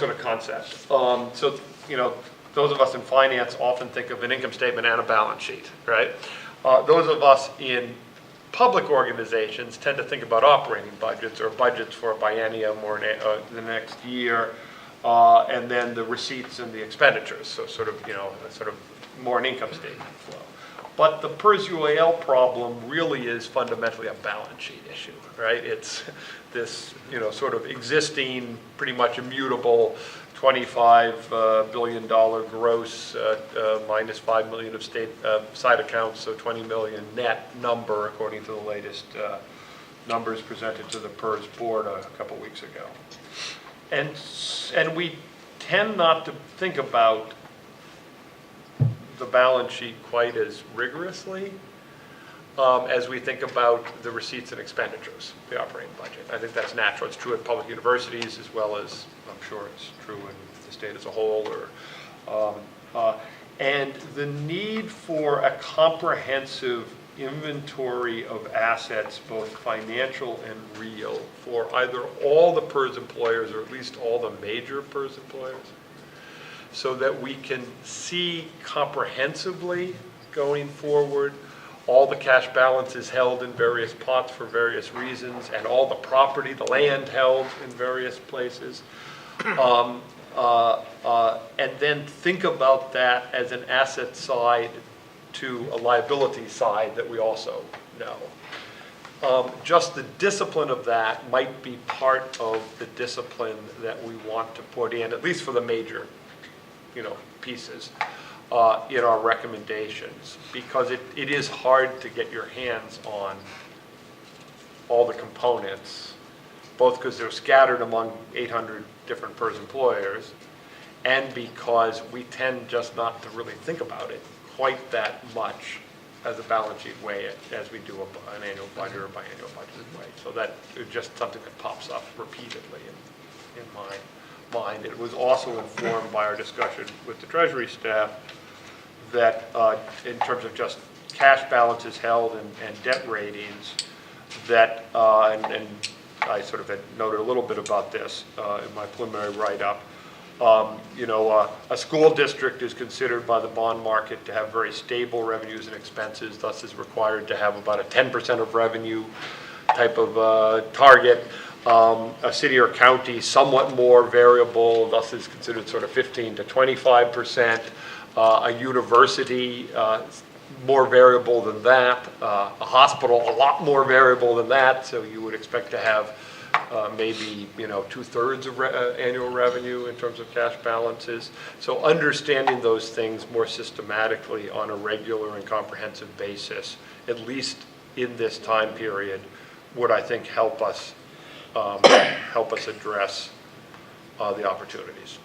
sort of concept. So, you know, those of us in finance often think of an income statement and a balance sheet, right? Those of us in public organizations tend to think about operating budgets or budgets for a biennium or the next year, and then the receipts and the expenditures. So sort of, you know, sort of more an income statement flow. But the PERS UAL problem really is fundamentally a balance sheet issue, right? It's this, you know, sort of existing, pretty much immutable $25 billion gross minus $5 million of side accounts, so 20 million net number according to the latest numbers presented to the PERS board a couple weeks ago. And we tend not to think about the balance sheet quite as rigorously as we think about the receipts and expenditures, the operating budget. I think that's natural. It's true at public universities as well as I'm sure it's true in the state as a whole. And the need for a comprehensive inventory of assets, both financial and real, for either all the PERS employers or at least all the major PERS employers, so that we can see comprehensively going forward all the cash balances held in various pots for various reasons, and all the property, the land held in various places. And then think about that as an asset side to a liability side that we also know. Just the discipline of that might be part of the discipline that we want to put in, at least for the major, you know, pieces in our recommendations, because it is hard to get your hands on all the components, both because they're scattered among 800 different PERS employers, and because we tend just not to really think about it quite that much as a balance sheet way as we do an annual budget or biannual budget way. So that is just something that pops up repeatedly in my mind. It was also informed by our discussion with the Treasury staff that in terms of just cash balances held and debt ratings, that, and I sort of had noted a little bit about this in my preliminary write-up. You know, a school district is considered by the bond market to have very stable revenues and expenses, thus is required to have about a 10% of revenue type of target. A city or county somewhat more variable, thus is considered sort of 15 to 25%. A university more variable than that. A hospital a lot more variable than that, so you would expect to have maybe, you know, 2/3 of annual revenue in terms of cash balances. So understanding those things more systematically on a regular and comprehensive basis, at least in this time period, would, I think, help us address the opportunities.